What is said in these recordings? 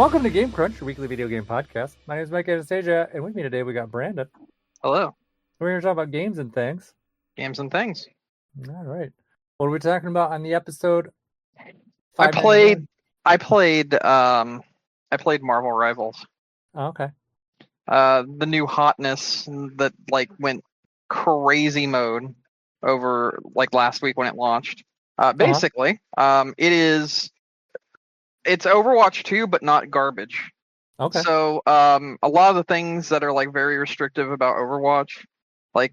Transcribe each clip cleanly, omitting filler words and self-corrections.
Welcome to Game Crunch, your weekly video game podcast. My name is Mike Anastasia, and with me today we got Brandon. Hello. We're going to talk about games and things. Games and things. All right. What are we talking about on the episode? I played Marvel Rivals. Oh, okay. The new hotness that went crazy mode over last week when it launched. Basically, it's Overwatch 2, but not garbage. Okay. So a lot of the things that are very restrictive about Overwatch,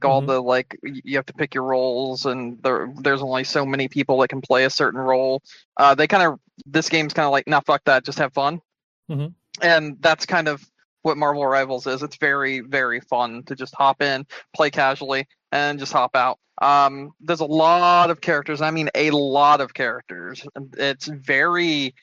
all the you have to pick your roles, and there's only so many people that can play a certain role. This game's kind of like, nah, fuck that, just have fun. Mm-hmm. And that's kind of what Marvel Rivals is. It's very, very fun to just hop in, play casually, and just hop out. There's a lot of characters. I mean, a lot of characters. It's very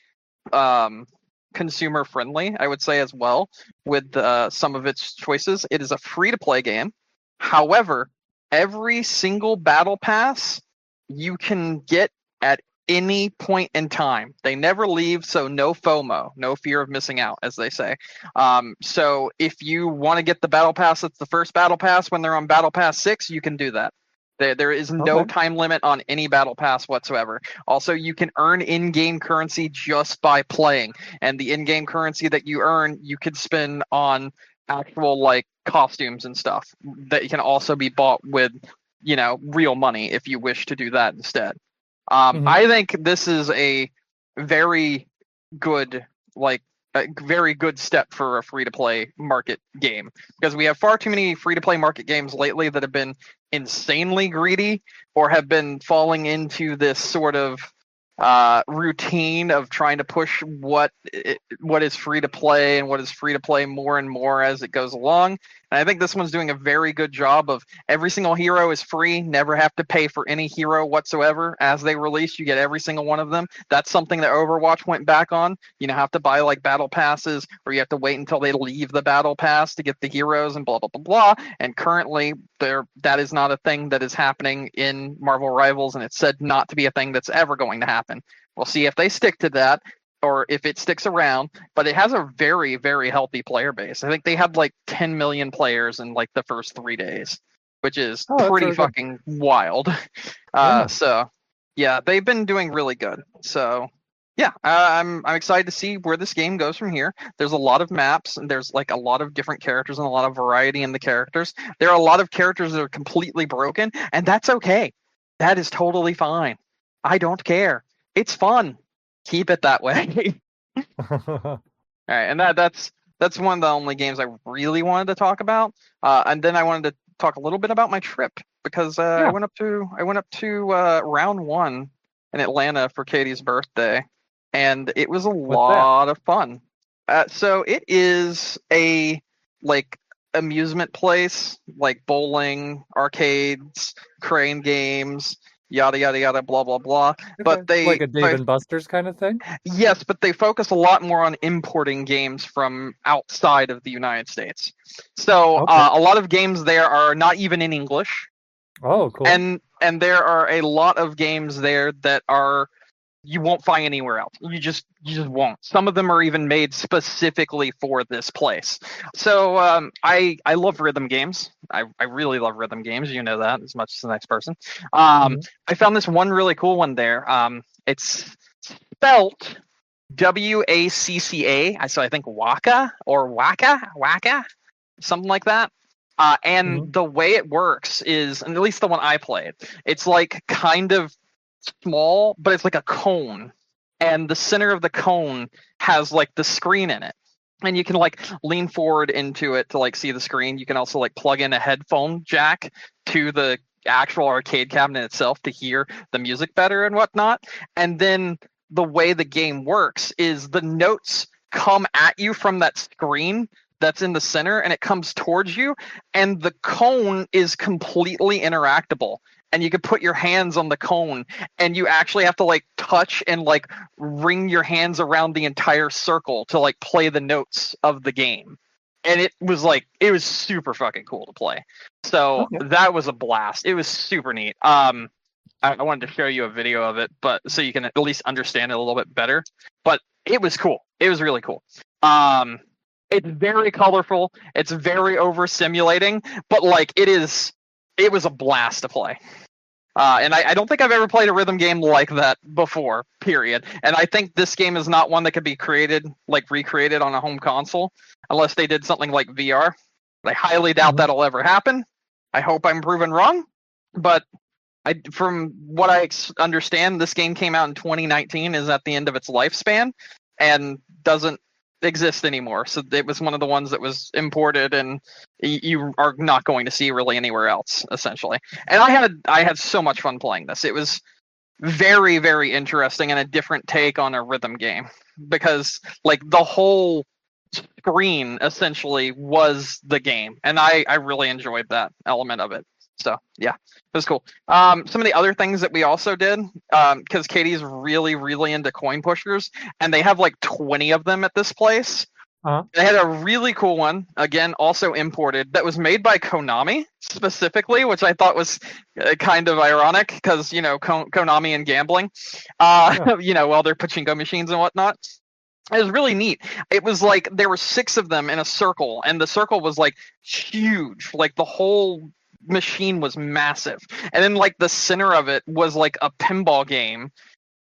consumer friendly, I would say, as well, with some of its choices. It is a free-to-play game. However, every single battle pass you can get at any point in time. They never leave, so no FOMO, no fear of missing out, as they say. So if you want to get the battle pass that's the first battle pass when they're on battle pass 6, you can do that. There is no time limit on any battle pass whatsoever. Also, you can earn in-game currency just by playing, and the in-game currency that you earn, you could spend on actual costumes and stuff that can also be bought with real money if you wish to do that instead. I think this is a very good a very good step for a free-to-play market game, because we have far too many free-to-play market games lately that have been insanely greedy or have been falling into this sort of routine of trying to push what is free-to-play and what is free-to-play more and more as it goes along. And I think this one's doing a very good job of every single hero is free, never have to pay for any hero whatsoever. As they release, you get every single one of them. That's something that Overwatch went back on. You know, have to buy battle passes, or you have to wait until they leave the battle pass to get the heroes and blah, blah, blah, blah. And currently, that is not a thing that is happening in Marvel Rivals, and it's said not to be a thing that's ever going to happen. We'll see if they stick to that, or if it sticks around, but it has a very, very healthy player base. I think they had 10 million players in the first 3 days, which is pretty fucking wild. So yeah, they've been doing really good. So yeah, I'm excited to see where this game goes from here. There's a lot of maps, and there's a lot of different characters and a lot of variety in the characters. There are a lot of characters that are completely broken, and that's okay. That is totally fine. I don't care. It's fun. Keep it that way. All right, and that's one of the only games I really wanted to talk about. And then I wanted to talk a little bit about my trip, because I went up to round 1 in Atlanta for Katie's birthday, and it was a lot of fun. So it is a amusement place, bowling, arcades, crane games, yada yada yada, blah blah blah. But they like a Dave and Buster's kind of thing. Yes, but they focus a lot more on importing games from outside of the United States. So a lot of games there are not even in English. Oh, cool. And there are a lot of games there that you won't find anywhere else. You just won't. Some of them are even made specifically for this place. So I love rhythm games. I really love rhythm games. You know that as much as the next person. I found this one really cool one there. It's spelt WACCA. So I think Waka or Waka, something like that. And the way it works is, and at least the one I played, it's kind of small, but it's like a cone, and the center of the cone has the screen in it, and you can lean forward into it to see the screen. You can also plug in a headphone jack to the actual arcade cabinet itself to hear the music better and whatnot. And then the way the game works is the notes come at you from that screen that's in the center, and it comes towards you, and the cone is completely interactable. And you can put your hands on the cone, and you actually have to touch and ring your hands around the entire circle to play the notes of the game. And it was super fucking cool to play. So that was a blast. It was super neat. I wanted to show you a video of it, but so you can at least understand it a little bit better. But It was cool. It was really cool. It's very colorful. It's very overstimulating, but like it was a blast to play. And I don't think I've ever played a rhythm game like that before, period. And I think this game is not one that could be recreated on a home console, unless they did something like VR. But I highly doubt that'll ever happen. I hope I'm proven wrong. But from what I understand, this game came out in 2019, is at the end of its lifespan, and doesn't exist anymore. So it was one of the ones that was imported, and you are not going to see really anywhere else, essentially. And I had so much fun playing this. It was very, very interesting and a different take on a rhythm game, because like the whole screen essentially was the game, and I really enjoyed that element of it. So yeah, it was cool. Some of the other things that we also did, because Katie's really, really into coin pushers, and they have like 20 of them at this place. They had a really cool one, again, also imported, that was made by Konami specifically, which I thought was kind of ironic, because, you know, Konami and gambling, you know, while they're pachinko machines and whatnot. It was really neat. It was like there were 6 of them in a circle, and the circle was like huge. Like the whole machine was massive. And then like the center of it was like a pinball game.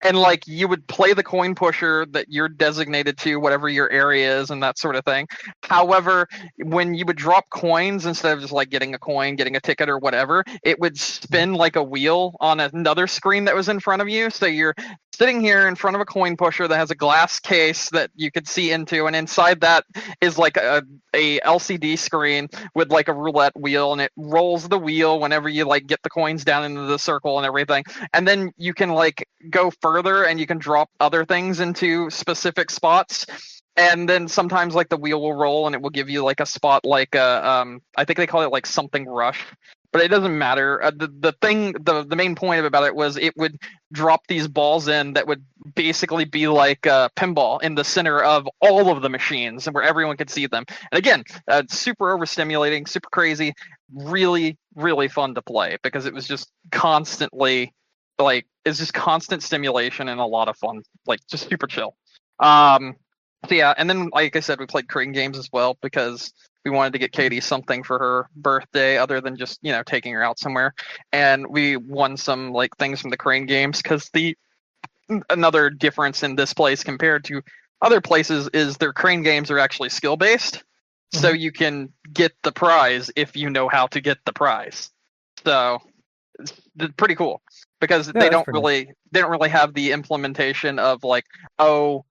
And like you would play the coin pusher that you're designated to, whatever your area is, and that sort of thing. However, when you would drop coins, instead of just like getting a coin, getting a ticket or whatever, it would spin like a wheel on another screen that was in front of you. So you're sitting here in front of a coin pusher that has a glass case that you could see into, and inside that is like a LCD screen with like a roulette wheel, and it rolls the wheel whenever you like get the coins down into the circle and everything. And then you can like go further, and you can drop other things into specific spots. And then sometimes like the wheel will roll, and it will give you like a spot like I think they call it like something rush, but it doesn't matter. The main point about it was it would drop these balls in that would basically be like pinball in the center of all of the machines, and where everyone could see them. And again, super overstimulating, super crazy, really, really fun to play, because it was just constantly like, it's just constant stimulation and a lot of fun, like just super chill. So yeah, and then like I said, we played crane games as well, because we wanted to get Katie something for her birthday other than just, you know, taking her out somewhere. And we won some like things from the crane games, because another difference in this place compared to other places is their crane games are actually skill based. So you can get the prize if you know how to get the prize. So it's pretty cool, because they don't really have the implementation of like, you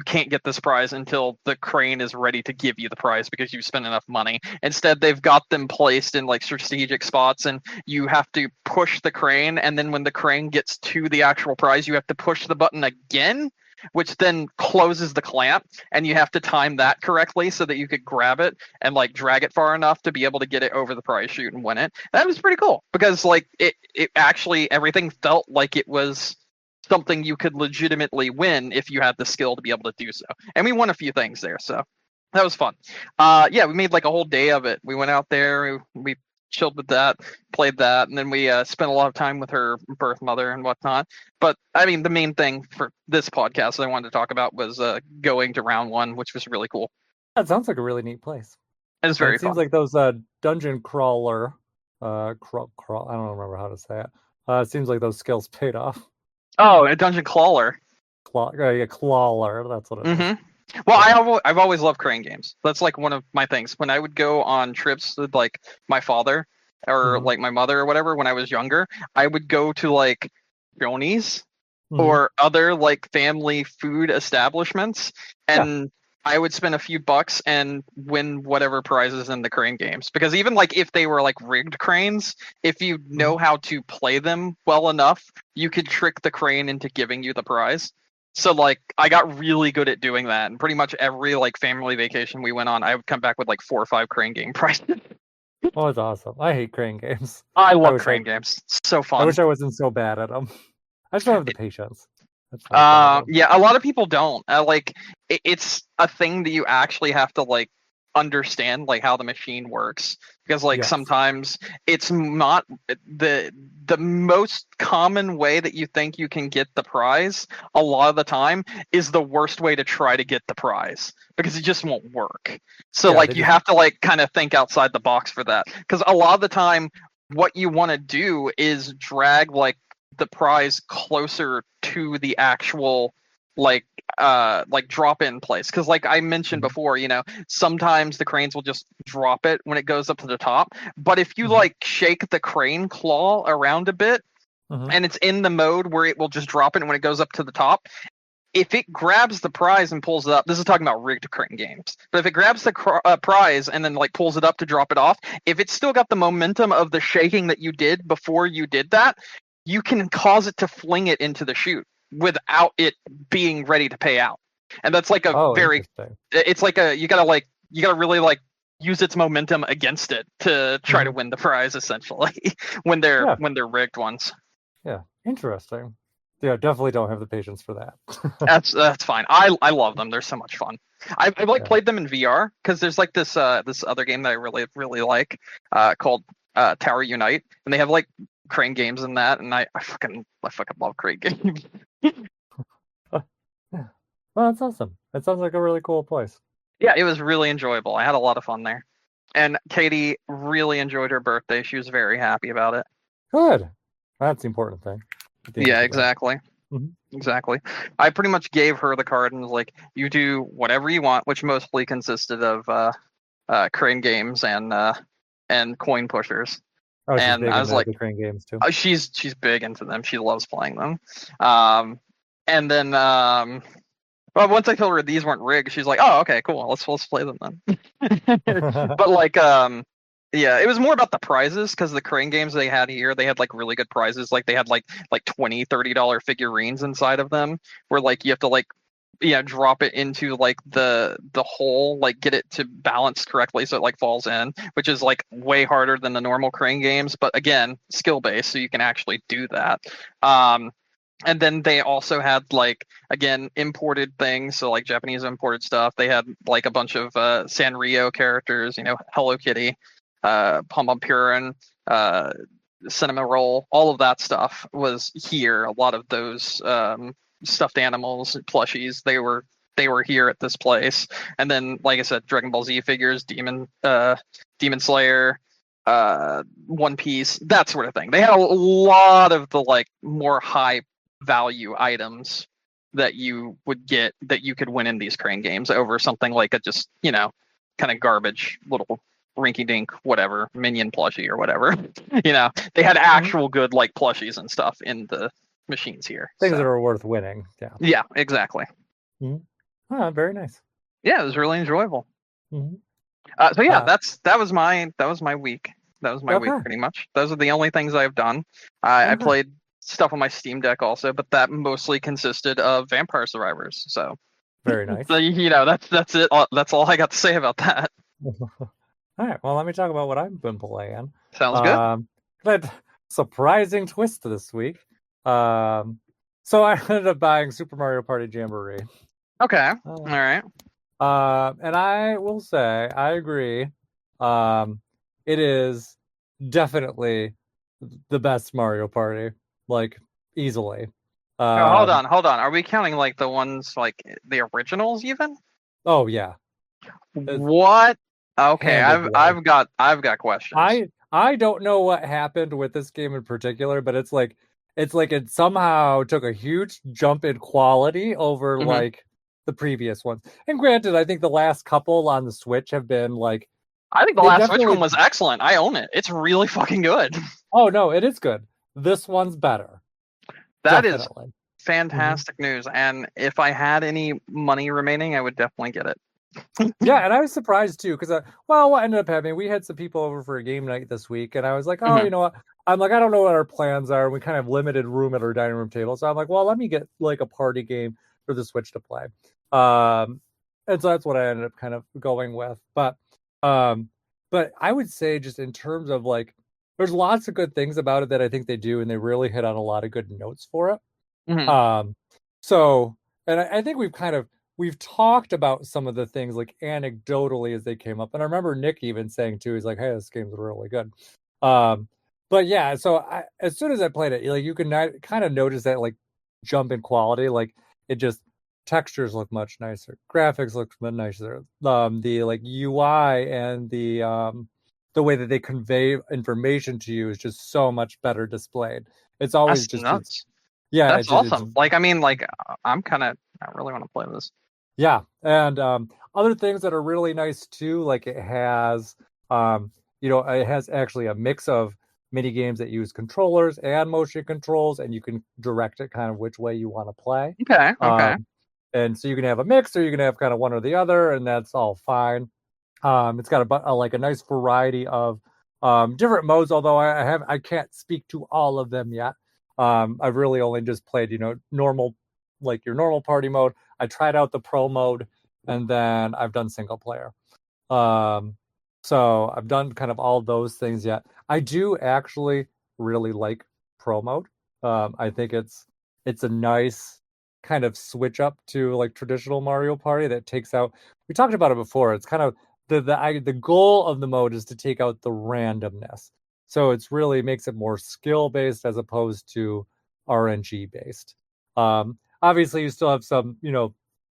can't get this prize until the crane is ready to give you the prize because you've spent enough money. Instead, they've got them placed in like strategic spots, and you have to push the crane, and then when the crane gets to the actual prize, you have to push the button again, which then closes the clamp, and you have to time that correctly so that you could grab it and like drag it far enough to be able to get it over the prize chute and win it. That was pretty cool, because like it actually, everything felt like it was something you could legitimately win if you had the skill to be able to do so. And we won a few things there, so that was fun. Yeah, we made like a whole day of it. We went out there, we chilled with that, played that, and then we spent a lot of time with her birth mother and whatnot. But I mean, the main thing for this podcast that I wanted to talk about was going to round 1, which was really cool. That sounds like a really neat place. It's very fun. Seems like those dungeon crawler, I don't remember how to say it. It seems like those skills paid off. Oh, a dungeon crawler. Clawler, that's what it is. Well, I've always loved crane games. That's like one of my things. When I would go on trips with like my father or like my mother or whatever when I was younger, I would go to like Joni's or other like family food establishments, and I would spend a few bucks and win whatever prizes in the crane games. Because even like if they were like rigged cranes, if you know how to play them well enough, you could trick the crane into giving you the prize. So like I got really good at doing that, and pretty much every like family vacation we went on, I would come back with like 4 or 5 crane game prizes. Oh, it's awesome. I hate crane games. I love crane games. It's so fun. I wish I wasn't so bad at them. I just don't have the patience. Yeah, a lot of people don't. Like it's a thing that you actually have to like understand like how the machine works, because like Yes. sometimes it's not the most common way that you think you can get the prize. A lot of the time is the worst way to try to get the prize, because it just won't work. So Yeah, like they you just- have to like kind of think outside the box for that, because a lot of the time what you want to do is drag like the prize closer to the actual like drop in place, because like I mentioned Mhm. before, sometimes the cranes will just drop it when it goes up to the top, but if you Mhm. like shake the crane claw around a bit Mhm. and it's in the mode where it will just drop it when it goes up to the top, if it grabs the prize and pulls it up, this is talking about rigged crane games, but if it grabs the prize and then like pulls it up to drop it off, if it's still got the momentum of the shaking that you did before you did that, you can cause it to fling it into the chute without it being ready to pay out. And that's like a Oh, very, interesting. it's like you gotta really like use its momentum against it to try to win the prize, essentially, when they're Yeah. rigged ones. Yeah, interesting. Yeah, definitely don't have the patience for that. That's fine. I love them. They're so much fun. I've like Yeah. played them in VR, because there's like this other game that I really like called Tower Unite, and they have like crane games in that, and I fucking love crane games. Yeah. Well, that's awesome. That sounds like a really cool place. Yeah, it was really enjoyable. I had a lot of fun there, and Katie really enjoyed her birthday. She was very happy about it. Good. That's the important thing. at the end of Yeah, the day. exactly. Mhm. Exactly. I pretty much gave her the card and was like, "You do whatever you want," which mostly consisted of crane games and coin pushers. Oh, she's And big I was into like, the crane games too. she's big into them. She loves playing them. And then well, once I told her these weren't rigged, she's like, "Oh, okay, cool. Let's play them then." But like yeah, it was more about the prizes, because the crane games they had here, they had like really good prizes. Like they had like $20-$30 figurines inside of them, where like you have to like drop it into like the hole, like get it to balance correctly so it like falls in, which is like way harder than the normal crane games, but again, skill based, so you can actually do that. And then they also had like, again, imported things, so like Japanese imported stuff. They had like a bunch of Sanrio characters, Hello Kitty, Pom Pom Purin, Cinema Roll, all of that stuff was here. A lot of those stuffed animals, plushies, they were here at this place. And then, like I said, Dragon Ball Z figures, Demon Slayer, One Piece, that sort of thing. They had a lot of the like more high value items that you would get, that you could win in these crane games, over something like a just kind of garbage little rinky dink whatever minion plushie or whatever. They had actual good like plushies and stuff in the machines here. Things So that are worth winning. Yeah. yeah, exactly. Ah, very nice. Yeah, it was really enjoyable. Mhm. So yeah, that was my week. That was my week Okay. pretty much. Those are the only things I've done. I Okay. played stuff on my Steam Deck also, but that mostly consisted of Vampire Survivors. So Very nice. so that's it. That's all I got to say about that. All right. Well, let me talk about what I've been playing. Sounds good. But surprising twist this week. So I ended up buying Super Mario Party Jamboree. Okay. All right. And I will say, I agree. It is definitely the best Mario Party, like easily. Oh, hold on. Are we counting like the ones like the originals even? Oh yeah. What? Okay, Handedly. I've got questions. I don't know what happened with this game in particular, but it's like it somehow took a huge jump in quality over like the previous ones. And granted, I think the last couple on the Switch have been like, I think the last Switch one was excellent. I own it. It's really fucking good. Oh no, it is good. This one's better. That Definitely. is fantastic news. And if I had any money remaining, I would definitely get it. Yeah, and I was surprised too, because what ended up happening, we had some people over for a game night this week, and I was like, oh, you know what? I'm like, I don't know what our plans are. We kind of have limited room at our dining room table, so I'm like, well, let me get like a party game for the Switch to play. And so that's what I ended up kind of going with. But I would say, just in terms of like, there's lots of good things about it that I think they do, and they really hit on a lot of good notes for it. So, and I think we've kind of we've talked about some of the things like anecdotally as they came up, and I remember Nick even saying too, he's like, "Hey, this game's really good." Um, but yeah, so as soon as I played it, like you can kind of notice that like jump in quality, like it just textures look much nicer, graphics look much nicer, the like UI and the way that they convey information to you is just so much better displayed. It's always That's just nuts. yeah, That's it's just it's awesome. Like, I mean, like, I'm kind of, I really want to play this. yeah, and other things that are really nice too, like it has, it has actually a mix of mini games that use controllers and motion controls, and you can direct it kind of which way you want to play. Okay, okay. And so you can have a mix, or you can have kind of one or the other, and that's all fine. It's got like a nice variety of different modes, although I can't speak to all of them yet. I've really only just played, normal, like your normal party mode. I tried out the pro mode, and then I've done single player. Um, so I've done kind of all those things yet. I do actually really like pro mode. I think it's a nice kind of switch up to like traditional Mario Party that takes out. We talked about it before. It's kind of the goal of the mode is to take out the randomness. So it's really makes it more skill based as opposed to RNG based. Obviously, you still have some,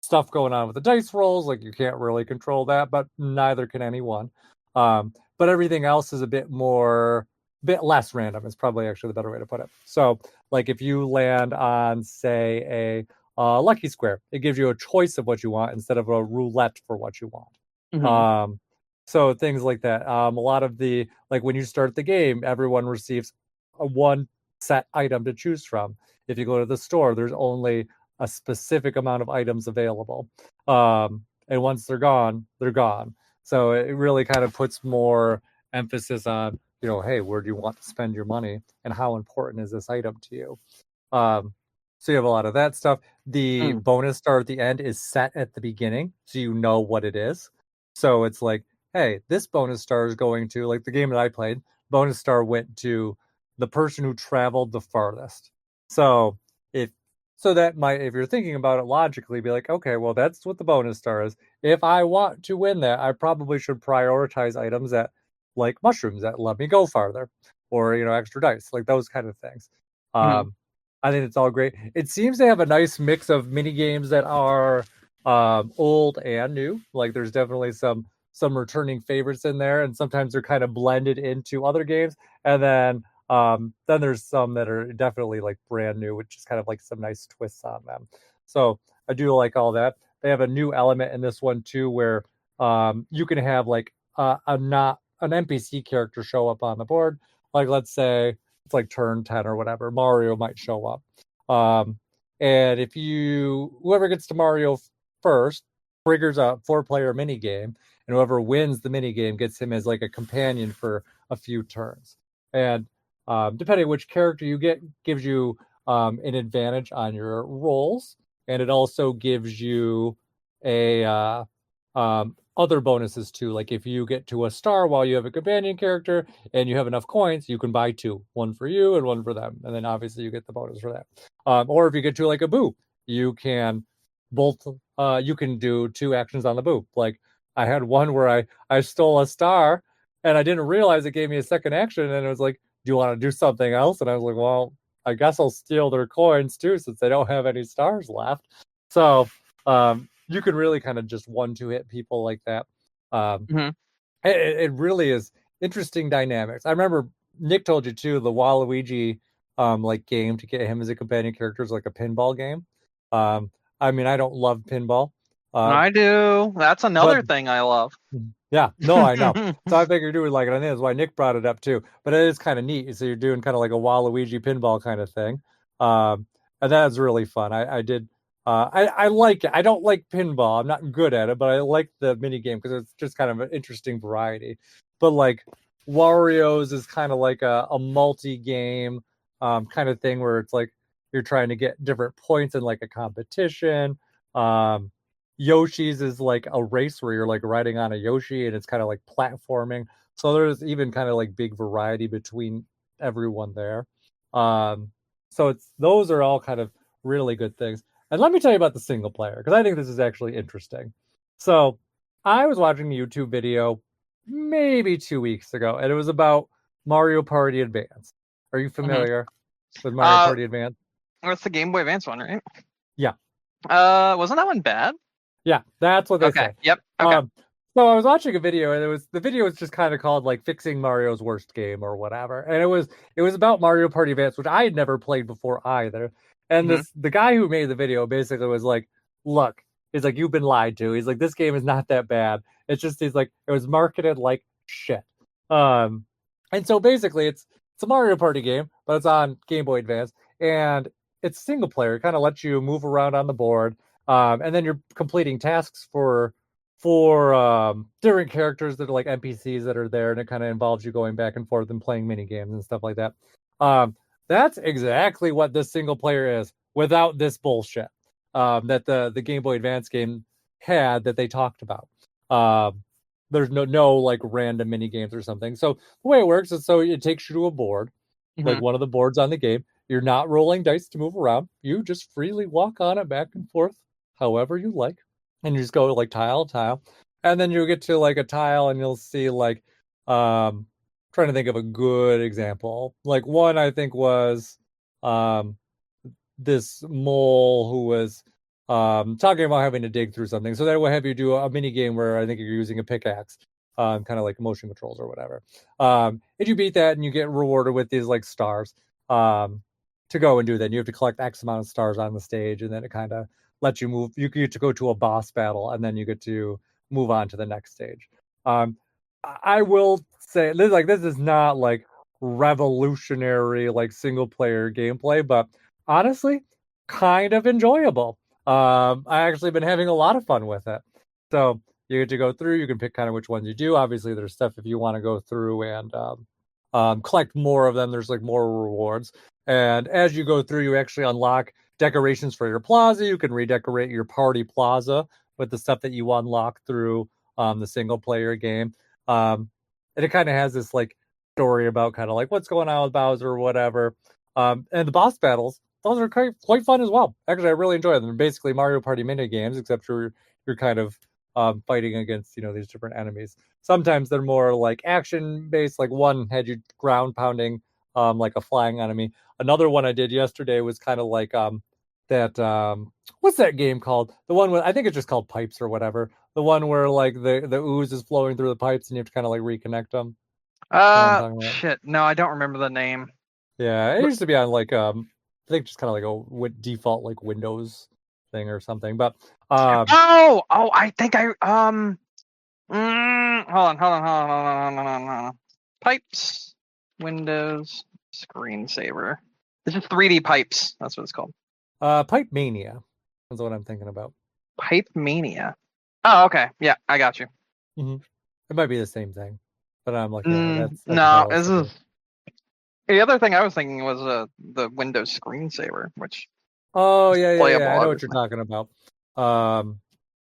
stuff going on with the dice rolls. Like you can't really control that, but neither can anyone. But everything else is a bit less random. Is probably actually the better way to put it. So, like if you land on, say, a lucky square, it gives you a choice of what you want instead of a roulette for what you want. Hmm. So things like that. A lot of the like when you start the game, everyone receives a one set item to choose from. If you go to the store, there's only a specific amount of items available. And once they're gone, they're gone. So it really kind of puts more emphasis on, hey, where do you want to spend your money and how important is this item to you? So you have a lot of that stuff. The Mm. bonus star at the end is set at the beginning, so you know what it is. So it's like, hey, this bonus star is going to, like the game that I played, bonus star went to the person who traveled the farthest. So if that might, if you're thinking about it logically, be like, okay, well, that's what the bonus star is. If I want to win that, I probably should prioritize items that like mushrooms that let me go farther, or extra dice, like those kind of things. Hmm. Um, I think it's all great. It seems they have a nice mix of mini games that are old and new. Like there's definitely some returning favorites in there, and sometimes they're kind of blended into other games. And then there's some that are definitely like brand new, which is kind of like some nice twists on them. So I do like all that. They have a new element in this one too, where you can have like a not an NPC character show up on the board. Like let's say it's like turn 10 or whatever, Mario might show up. And if whoever gets to Mario first triggers a 4-player mini game, and whoever wins the mini game gets him as like a companion for a few turns. And depending on which character you get, gives you an advantage on your rolls, and it also gives you a other bonuses too. Like if you get to a star while you have a companion character and you have enough coins, you can buy two, one for you and one for them, and then obviously you get the bonus for that. Or if you get to like a boo, you can both you can do two actions on the boo. Like I had one where I stole a star and I didn't realize it gave me a second action, and it was like, do you want to do something else? And I was like, well, I guess I'll steal their coins too since they don't have any stars left. So you can really kind of just 1-2 hit people like that. Um, Hmm. it really is interesting dynamics. I remember Nick told you too, the Waluigi like game to get him as a companion character is like a pinball game. Um, I mean, I don't love pinball, uh, I do. That's but another thing I love. yeah, no, I know. So I figured you would like it. I think that's why Nick brought it up too. But it is kind of neat. So you're doing kind of like a Waluigi pinball kind of thing. And that's really fun. I did. I like it. I don't like pinball. I'm not good at it, but I like the mini game because it's just kind of an interesting variety. But like Wario's is kind of like a multi game kind of thing where it's like you're trying to get different points in like a competition. Um, Yoshi's is like a race where you're like riding on a Yoshi and it's kind of like platforming. So there's even kind of like big variety between everyone there. Um, so it's those are all kind of really good things. And let me tell you about the single player, because I think this is actually interesting. So I was watching a YouTube video maybe 2 weeks ago, and it was about Mario Party Advance. Are you Mhm. familiar with Mario Party Advance? It's the Game Boy Advance one, right? Yeah. Wasn't that one bad? Yeah, that's what they Okay. say. Yep. Okay. Um, so I was watching a video, and the video was just kind of called like "Fixing Mario's Worst Game" or whatever, and it was about Mario Party Advance, which I had never played before either. And Mhm. the guy who made the video basically was like, "Look, he's like, you've been lied to. He's like, this game is not that bad. It's just he's like, it was marketed like shit." Um, and so basically, it's a Mario Party game, but it's on Game Boy Advance, and it's single player. It kind of lets you move around on the board, and then you're completing tasks for different characters that are like NPCs that are there, and it kind of involves you going back and forth and playing mini games and stuff like that. That's exactly what this single player is without this bullshit that the Game Boy Advance game had that they talked about. There's no like random mini games or something. So the way it works is so it takes you to a board, like Mhm. one of the boards on the game. You're not rolling dice to move around. You just freely walk on it back and forth however you like. And you just go like tile, tile. And then you'll get to like a tile and you'll see like trying to think of a good example. Like one I think was um this mole who was talking about having to dig through something. So that will have you do a mini game where I think you're using a pickaxe, kind of like motion controls or whatever. And you beat that and you get rewarded with these like stars to go and do that. And you have to collect X amount of stars on the stage, and then it kind of lets you move. You get to go to a boss battle, and then you get to move on to the next stage. Um, I will say this is not like revolutionary like single player gameplay, but honestly, kind of enjoyable. I actually been having a lot of fun with it. So you get to go through. You can pick kind of which ones you do. Obviously, there's stuff if you want to go through and collect more of them. There's like more rewards, and as you go through, you actually unlock decorations for your plaza. You can redecorate your party plaza with the stuff that you unlock through the single player game. And it kind of has this like story about kind of like what's going on with Bowser or whatever. And the boss battles, those are quite fun as well. Actually, I really enjoy them. They're basically Mario Party mini games, except you're kind of fighting against these different enemies. Sometimes they're more like action based. Like one had you ground pounding like a flying enemy. Another one I did yesterday was kind of like that what's that game called? The one with I think it's just called Pipes or whatever. The one where like the ooze is flowing through the pipes and you have to kind of like reconnect them. You know what I'm talking about? Shit. No, I don't remember the name. Yeah, it used to be on like I think just kind of like a default like Windows thing or something. But Oh, I think I hold on. Pipes, Windows, screensaver. This is 3D pipes. That's what it's called. Pipe Mania is what I'm thinking about. Pipe Mania. Oh, okay. Yeah, I got you. Mm-hmm. It might be the same thing, but I'm like, yeah, that's what No, I was this thinking. is the other thing I was thinking was the Windows screensaver, which Oh is yeah. playable, I know what you're obviously. talking about.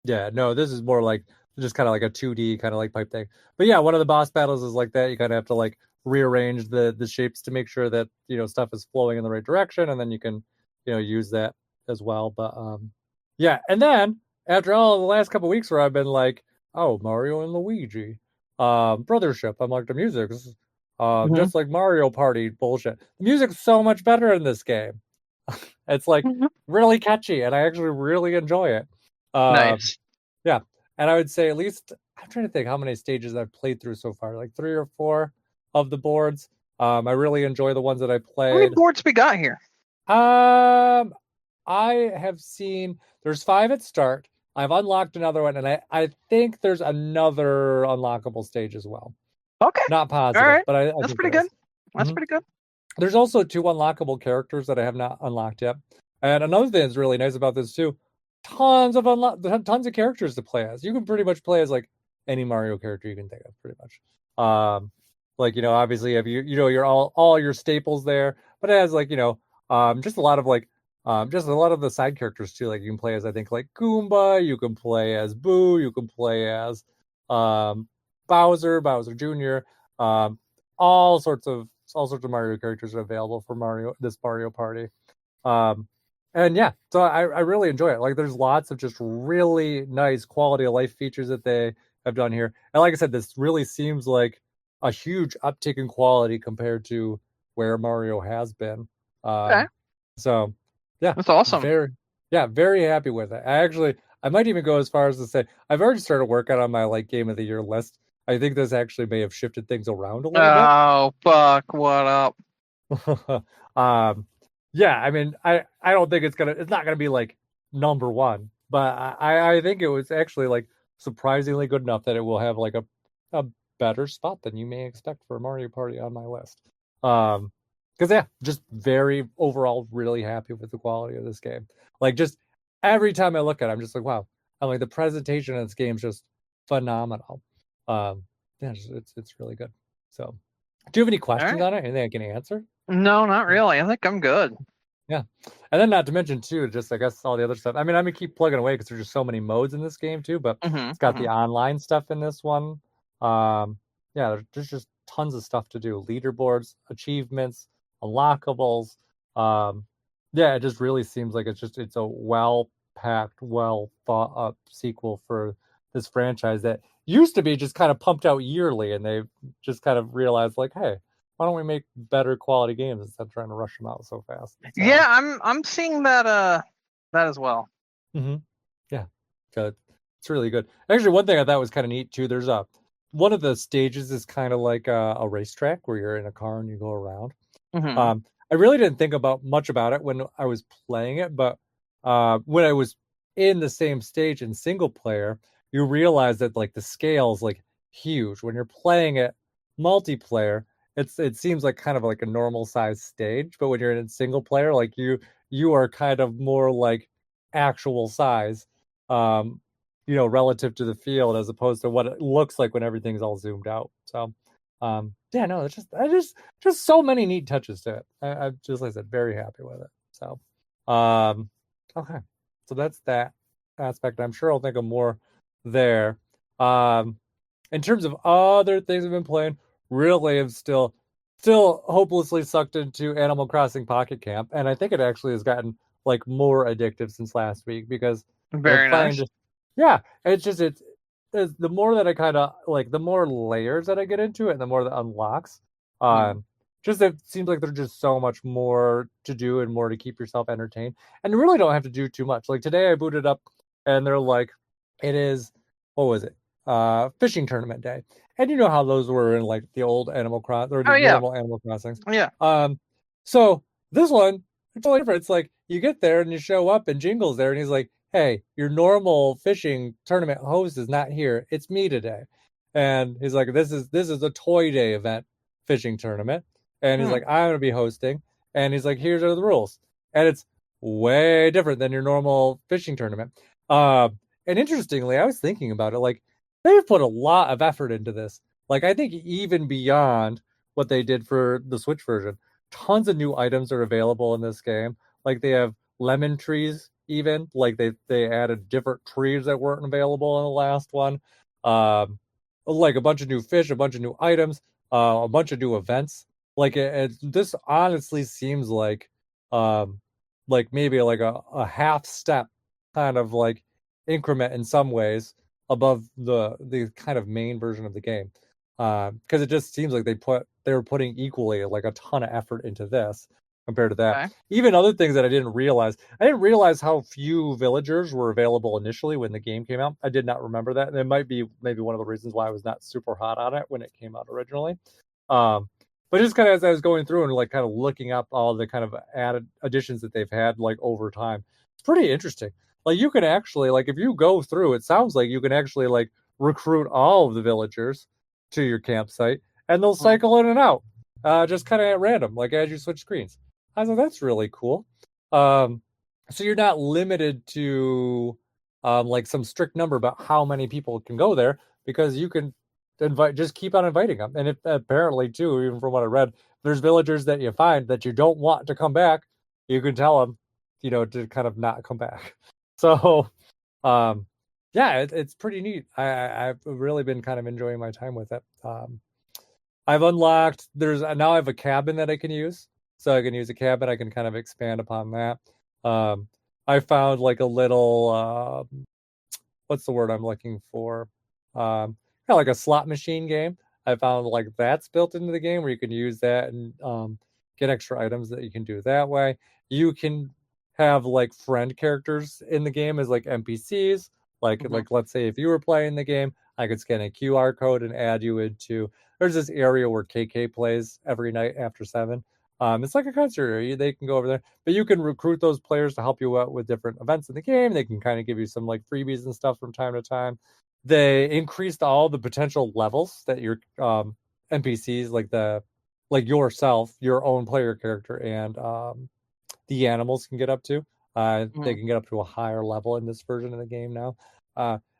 Yeah, no, this is more like just kind of like a 2D kind of like pipe thing. But yeah, one of the boss battles is like that. You kind of have to like rearrange the shapes to make sure that stuff is flowing in the right direction, and then you can use that as well. But yeah, and then after all the last couple weeks where I've been like, oh, Mario and Luigi, brothership. I'm like the music's Mm-hmm. just like Mario Party bullshit. The music's so much better in this game. It's like really catchy, and I actually really enjoy it. Um, Nice. yeah, and I would say at least I'm trying to think how many stages I've played through so far, like 3 or 4 of the boards. I really enjoy the ones that I How many played. boards we got here? Um, I have seen there's 5 at start. I've unlocked another one, and I think there's another unlockable stage as well. Okay. Not All positive, right. but I That's think pretty there good. is. That's Mhm. pretty good. There's also 2 unlockable characters that I have not unlocked yet. And another thing that's really nice about this too, tons of characters to play as. You can pretty much play as like any Mario character you can think of, pretty much. Like obviously have you're all your staples there, but it has like just a lot of like just a lot of the side characters too. Like you can play as I think like Goomba, you can play as Boo, you can play as um Bowser Jr. Um, all sorts of Mario characters are available for this Mario Party. Um, And yeah, so I really enjoy it. Like there's lots of just really nice quality of life features that they have done here. And like I said, this really seems like a huge uptick in quality compared to where Mario has been. Okay, So yeah, that's awesome. very very happy with it. I might even go as far as to say I've already started working on my like game of the year list. I think this actually may have shifted things around a little bit. Oh fuck! What up? um, yeah, I mean, I don't think it's not gonna be like number one, but I think it was actually like surprisingly good enough that it will have like a better spot than you may expect for Mario Party on my list. Um, because yeah, just very overall really happy with the quality of this game. Like just every time I look at it, I'm just like, wow. I'm like the presentation of this game is just phenomenal. Um, yeah, it's really good. So, do you have any All questions right. on it? Anything I can answer? No, not really. I think I'm good. Yeah. And then not to mention too, just I guess all the other stuff. I mean, I'm gonna keep plugging away because there's just so many modes in this game too, but Hmm. it's got the Hmm. online stuff in this one. Um, yeah, there's just tons of stuff to do. Leaderboards, achievements, unlockables. Um, yeah, it just really seems like it's a well packed, well thought up sequel for this franchise that used to be just kind of pumped out yearly, and they've just kind of realized like, hey, why don't we make better quality games instead of trying to rush them out so fast? So Yeah, I'm seeing that that as well. hmm yeah, so it's really good. Actually, one thing I thought was kind of neat too. There's a one of the stages is kind of like a racetrack where you're in a car and you go around. Hmm. I really didn't think about much about it when I was playing it, but when I was in the same stage in single player, you realize that like the scale is like huge. When you're playing it multiplayer, it seems like kind of like a normal size stage, but when you're in single player, like you are kind of more like actual size, um, relative to the field as opposed to what it looks like when everything's all zoomed out. So yeah, no, it's just so many neat touches to it. I just like I said, very happy with it. So okay. So that's that aspect. I'm sure I'll think of more there. Um in terms of other things I've been playing, really am still hopelessly sucked into Animal Crossing Pocket Camp, and I think it actually has gotten like more addictive since last week because Very playing nice. just yeah, it's the more that I kind of like the more layers that I get into it, and the more that unlocks. Hmm. Um, just it seems like there's just so much more to do and more to keep yourself entertained, and you really don't have to do too much. Like today, I booted up, and they're like, it is what was it? Fishing tournament day, and you know how those were in like the old Animal Cross or the Oh yeah, normal Animal Crossings. yeah. Um, so this one it's totally different. It's like you get there and you show up and Jingle's there and he's like, "Hey, your normal fishing tournament host is not here. It's me today." And he's like, "This is a toy day event fishing tournament." And he's Hmm. like, "I'm gonna be hosting." And he's like, "Here's are the rules." And it's way different than your normal fishing tournament. And interestingly, I was thinking about it, like they've put a lot of effort into this. Like I think even beyond what they did for the Switch version, tons of new items are available in this game. Like they have lemon trees, even like they added different trees that weren't available in the last one. Um, like a bunch of new fish, a bunch of new items, a bunch of new events. Like this honestly seems like maybe like a half step kind of like increment in some ways above the kind of main version of the game because it just seems like they were putting equally like a ton of effort into this compared to that. Okay. Even other things that I didn't realize how few villagers were available initially when the game came out. I did not remember that, and it might be maybe one of the reasons why I was not super hot on it when it came out originally. um but just kind of as I was going through and like kind of looking up all the kind of added additions that they've had like over time, it's pretty interesting. Like you can actually like if you go through, it sounds like you can actually like recruit all of the villagers to your campsite, and they'll Hmm. cycle in and out, just kind of at random, like as you switch screens. I thought that's really cool. Um, so you're not limited to like some strict number about how many people can go there because you can just keep on inviting them. And if apparently too, even from what I read, there's villagers that you find that you don't want to come back, you can tell them, to kind of not come back. So, um, yeah, it's pretty neat. I've really been kind of enjoying my time with it. I've unlocked. There's now I have a cabin that I can use, so I can use a cabin. I can kind of expand upon that. I found like a little what's the word I'm looking for? Kind of like a slot machine game. I found like that's built into the game where you can use that and get extra items that you can do that way. You can have like friend characters in the game as like NPCs. Hmm. Like let's say if you were playing the game, I could scan a QR code and add you into. There's this area where KK plays every night after 7. It's like a concert area. They can go over there, but you can recruit those players to help you out with different events in the game. They can kind of give you some like freebies and stuff from time to time. They increased all the potential levels that your NPCs, like yourself, your own player character, and the animals can get up to. They Hmm. can get up to a higher level in this version of the game now.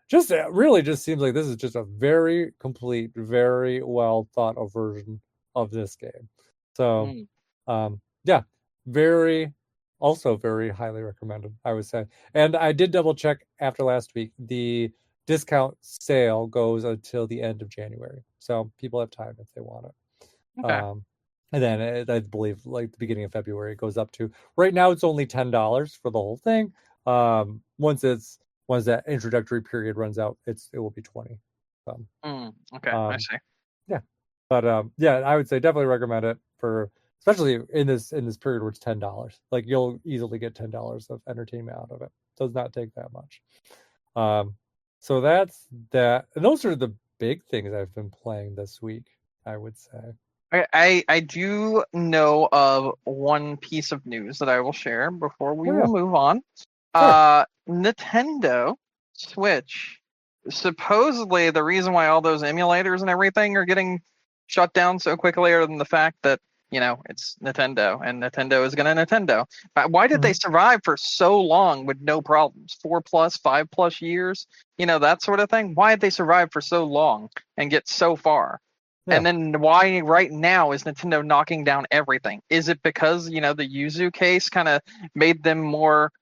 Just really just seems like this is just a very complete, very well thought of version of this game. So Hmm. yeah, very, also very highly recommended, I would say. And I did double check after last week. The discount sale goes until the end of January, so people have time if they want it. Okay. And then I believe like the beginning of February it goes up to. Right now it's only $10 for the whole thing. Once that introductory period runs out, it will be 20. So, Okay, I um, see. yeah, but yeah, I would say definitely recommend it for, especially in this period where it's $10. Like you'll easily get $10 of entertainment out of it. Does not take that much. Um, so that's that. And those are the big things I've been playing this week, I would say. I do know of one piece of news that I will share before we Oh will yeah, move on. sure. Nintendo Switch. Supposedly, the reason why all those emulators and everything are getting shut down so quickly, other than the fact that it's Nintendo and Nintendo is gonna Nintendo. Why did they Mhm. survive for so long with no problems? 4+, 5+ years, that sort of thing. Why did they survive for so long and get so far? Yeah. And then why right now is Nintendo knocking down everything? Is it because, the Yuzu case kind of made them more,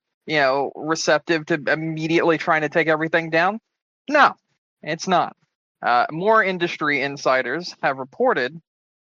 receptive to immediately trying to take everything down? No, it's not. More industry insiders have reported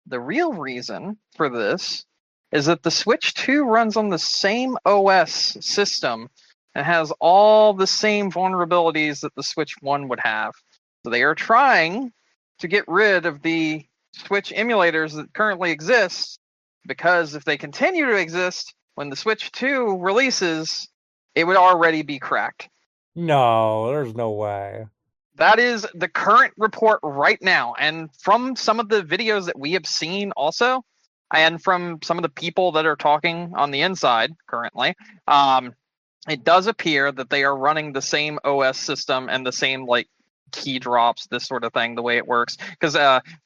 the real reason for this is that the Switch 2 runs on the same OS system and has all the same vulnerabilities that the Switch 1 would have. So they are trying to get rid of the Switch emulators that currently exist, because if they continue to exist when the Switch 2 releases, it would already be cracked. No, there's no way. That is the current report right now. And from some of the videos that we have seen also, and from some of the people that are talking on the inside currently, it does appear that they are running the same OS system and the same like key drops, this sort of thing, the way it works. Because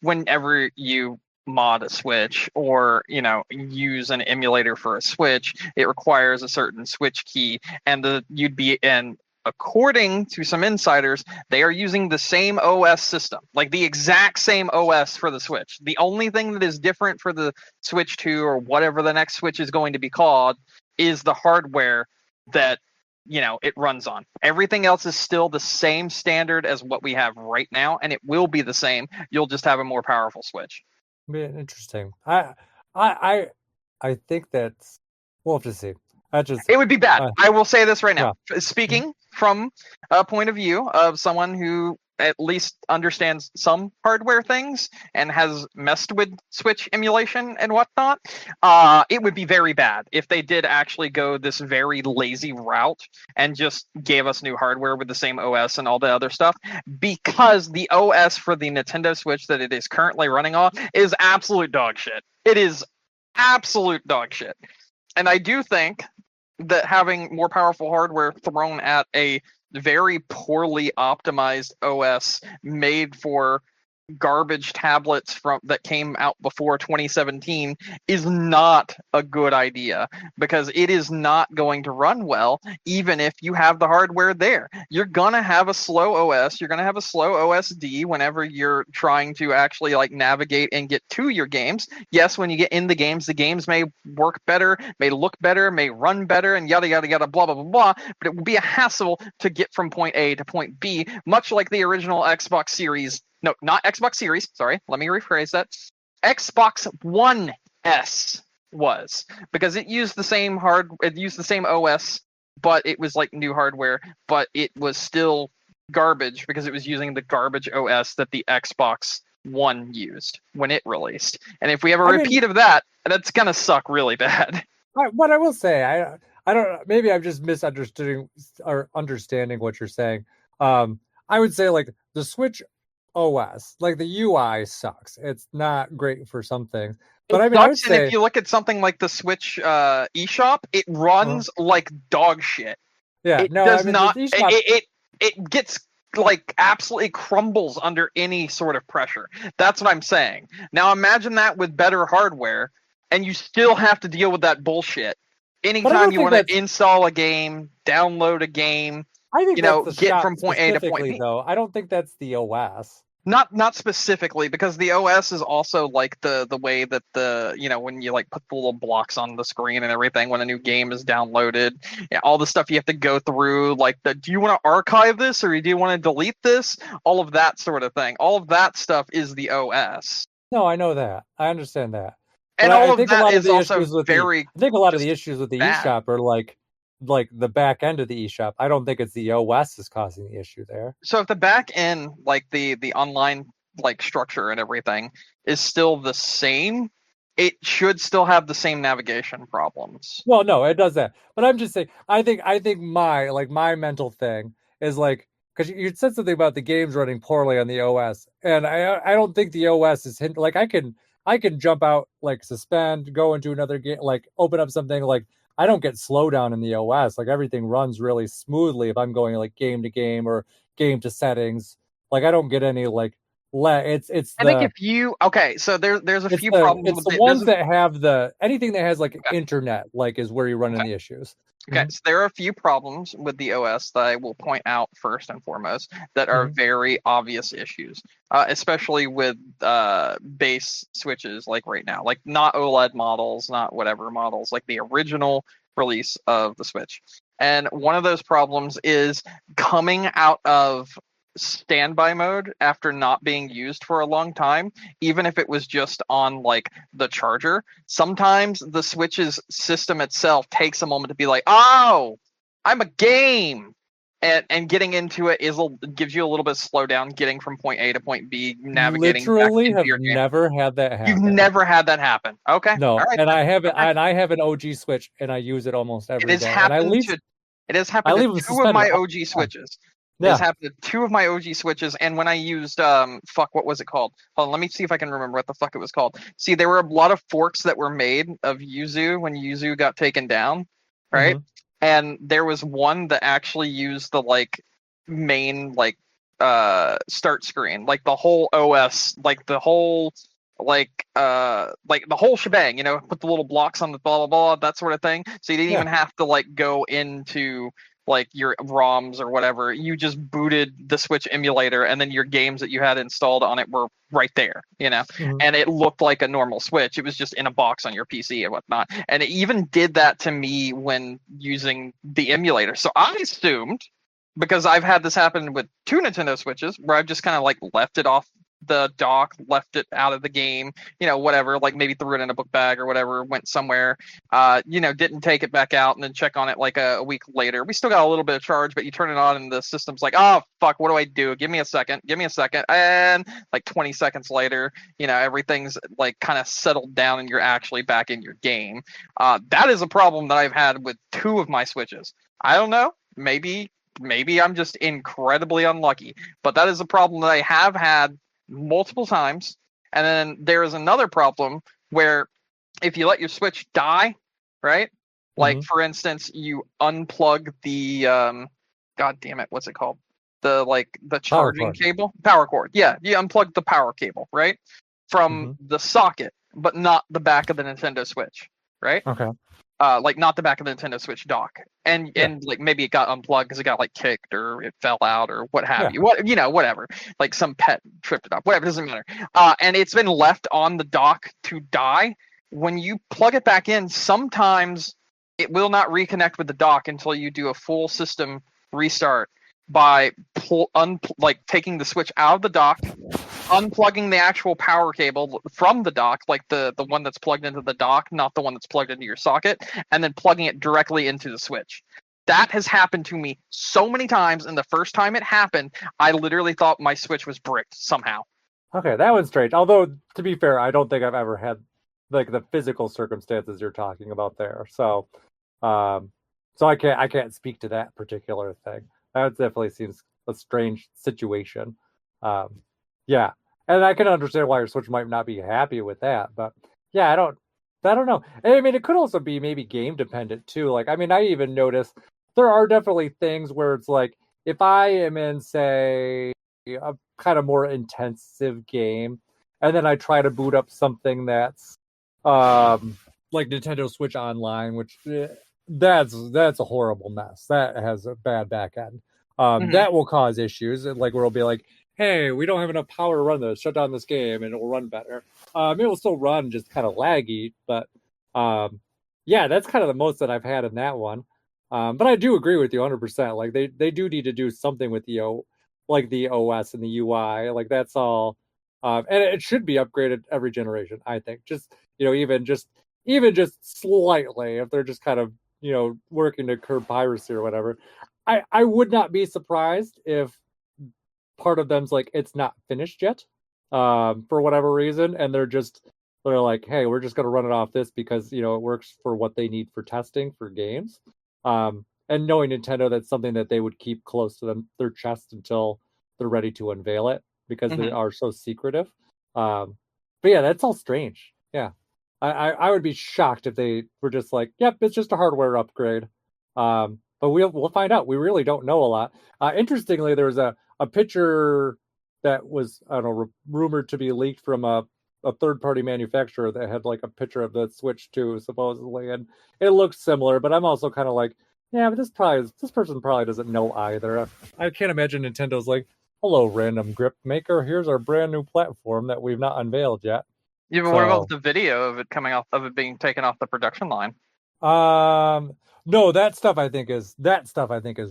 whenever you mod a Switch or use an emulator for a Switch, it requires a certain Switch key, and according to some insiders, they are using the same OS system, like the exact same OS for the Switch. The only thing that is different for the Switch 2 or whatever the next Switch is going to be called is the hardware that it runs on. Everything else is still the same standard as what we have right now, and it will be the same. You'll just have a more powerful Switch. Yeah, interesting. I I think that's, we'll have to see. I just It would be bad. uh, I will say this right now. yeah. Mhm. Speaking from a point of view of someone who at least understands some hardware things and has messed with Switch emulation and whatnot, it would be very bad if they did actually go this very lazy route and just gave us new hardware with the same OS and all the other stuff, because the OS for the Nintendo Switch that it is currently running on is absolute dog shit. It is absolute dog shit. And I do think that having more powerful hardware thrown at a very poorly optimized OS made for garbage tablets that came out before 2017 is not a good idea, because it is not going to run well even if you have the hardware there. You're going to have a slow OS, you're going to have a slow OSD whenever you're trying to actually like navigate and get to your games. Yes, when you get in the games may work better, may look better, may run better, and yada yada yada blah blah blah blah, but it will be a hassle to get from point A to point B, much like the original Xbox Series. No, not Xbox Series. Sorry, let me rephrase that. Xbox One S. was, because it used the same OS, but it was like new hardware, but it was still garbage because it was using the garbage OS that the Xbox One used when it released. And if we have a repeat of that, that's gonna suck really bad. What I will say, I don't, maybe I'm just misunderstanding or understanding what you're saying. I would say like the Switch OS, like the UI sucks. It's not great for some things. But I mean, I would say, and if you look at something like the Switch eShop, it runs like dog shit. Yeah, it no, does I mean, not. the eShop, It gets like absolutely crumbles under any sort of pressure. That's what I'm saying. Now imagine that with better hardware, and you still have to deal with that bullshit. Anytime you want to install a game, download a game, I think that's the get shop from point A to point specifically, B. though. I don't think that's the OS. Not specifically, because the OS is also like the way that the when you like put the little blocks on the screen and everything when a new game is downloaded, all the stuff you have to go through, like do you want to archive this or do you want to delete this, all of that sort of thing, all of that stuff is the OS. No, I know that, I understand that, and but all I of think a that lot of is the also issues with very I think a lot of the issues with the bad. eShop are like the back end of the eShop. I don't think it's the OS is causing the issue there. So if the back end, like the online like structure and everything, is still the same, it should still have the same navigation problems. Well, no, it does that. But I'm just saying, I think my mental thing is like, because you said something about the games running poorly on the OS, and I don't think the OS is like I can jump out, like suspend, go into another game, like open up something, like I don't get slowdown in the OS. Like everything runs really smoothly if I'm going like game to game or game to settings. Like I don't get any like I think if you so there's a few problems it's with the it. ones that have anything that has like internet, like is where you run into Okay. the issues. Okay, so there are a few problems with the OS that I will point out first and foremost that are very obvious issues, especially with base Switches like right now, like not OLED models, not whatever models, like the original release of the Switch. And one of those problems is coming out of standby mode after not being used for a long time, even if it was just on like the charger. Sometimes the Switch's system itself takes a moment to be like, oh, I'm a game. And getting into it gives you a little bit of slowdown getting from point A to point B, navigating Literally back have into your game. never had that happen. You've never had that happen. Okay. No, all right, and I have it, okay. and I have an OG Switch, and I use it almost every day. It has happened to two of my OG Switches. It has happened to two of my OG Switches, and when I used what was it called? Hold on, let me see if I can remember what the fuck it was called. See, there were a lot of forks that were made of Yuzu when Yuzu got taken down, right? And there was one that actually used the like main like start screen, like the whole OS, like the whole like the whole shebang, put the little blocks on the blah blah blah, that sort of thing. So you didn't even have to like go into like your ROMs or whatever. You just booted the Switch emulator, and then your games that you had installed on it were right there, and it looked like a normal Switch. It was just in a box on your PC and whatnot. And it even did that to me when using the emulator. So I assumed, because I've had this happen with two Nintendo Switches, where I've just kind of like left it off the dock, left it out of the game, whatever, like maybe threw it in a book bag or whatever, went somewhere, didn't take it back out and then check on it like a week later. We still got a little bit of charge, but you turn it on and the system's like, oh, fuck, what do I do? Give me a second. And like 20 seconds later, everything's like kind of settled down and you're actually back in your game. That is a problem that I've had with two of my Switches. I don't know. Maybe I'm just incredibly unlucky, but that is a problem that I have had multiple times. And then there is another problem where if you let your Switch die, right? Like for instance, you unplug the god damn it, what's it called? The charging cable? Power cord. Yeah, you unplug the power cable, right? From the socket, but not the back of the Nintendo Switch, right? Okay. Like not the back of the Nintendo Switch dock, and like maybe it got unplugged because it got like kicked or it fell out or what have you. Whatever. Like some pet tripped it up. Whatever, doesn't matter. And it's been left on the dock to die. When you plug it back in, sometimes it will not reconnect with the dock until you do a full system restart. by taking the Switch out of the dock, unplugging the actual power cable from the dock, like the one that's plugged into the dock, not the one that's plugged into your socket, and then plugging it directly into the Switch. That has happened to me so many times, and the first time it happened, I literally thought my Switch was bricked somehow. Okay, that one's strange. Although, to be fair, I don't think I've ever had like the physical circumstances you're talking about there. Um, so I can't speak to that particular thing. That definitely seems a strange situation. Yeah, and I can understand why your Switch might not be happy with that, but yeah, I don't know. And I mean, it could also be maybe game dependent too. Like, I mean, I even noticed there are definitely things where it's like if I am in, say, a kind of more intensive game, and then I try to boot up something that's like Nintendo Switch Online, which that's a horrible mess. That has a bad back end. That will cause issues, like where it'll be like, hey, we don't have enough power to run this. Shut down this game, and it will run better. It will still run just kind of laggy, but yeah, that's kind of the most that I've had in that one. But I do agree with you 100%. Like they do need to do something with the OS and the UI. Like that's all, and it should be upgraded every generation. I think just even just slightly, if they're just kind of working to curb piracy or whatever. I would not be surprised if part of them's like it's not finished yet, for whatever reason, and they're like, hey, we're just gonna run it off this because it works for what they need for testing for games. And knowing Nintendo, that's something that they would keep close to their chest until they're ready to unveil it because they are so secretive. But yeah, that's all strange. Yeah, I would be shocked if they were just like, yep, it's just a hardware upgrade. But we'll find out. We really don't know a lot. Interestingly, there was a picture that was, I don't know, rumored to be leaked from a third-party manufacturer that had like a picture of the Switch 2 supposedly, and it looks similar. But I'm also kind of like, yeah, but this person probably doesn't know either. I can't imagine Nintendo's like, hello, random grip maker. Here's our brand new platform that we've not unveiled yet. Yeah, but what about the video of it coming off of it being taken off the production line? No, that stuff I think is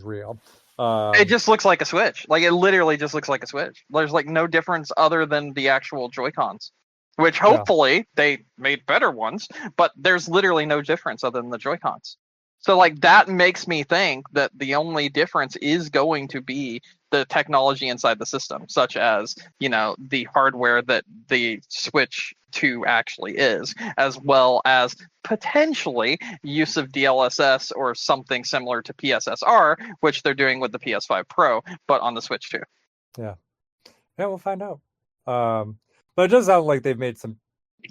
real. It just looks like a Switch. Like it literally just looks like a Switch. There's like no difference other than the actual Joy-Cons, which hopefully they made better ones, but there's literally no difference other than the Joy-Cons. So like that makes me think that the only difference is going to be the technology inside the system, such as, the hardware that the Switch 2 actually is, as well as potentially use of DLSS or something similar to PSSR, which they're doing with the PS5 Pro, but on the Switch 2. Yeah, we'll find out. But it does sound like they've made some,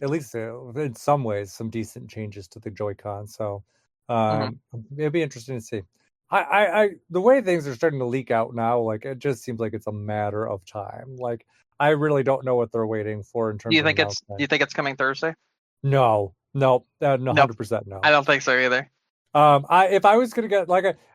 at least in some ways, some decent changes to the Joy-Con. So it'll be interesting to see. I the way things are starting to leak out now, like it just seems like it's a matter of time. Like I really don't know what they're waiting for in terms. Do you think it's coming Thursday? No, 100% no. I don't think so either. If I was gonna get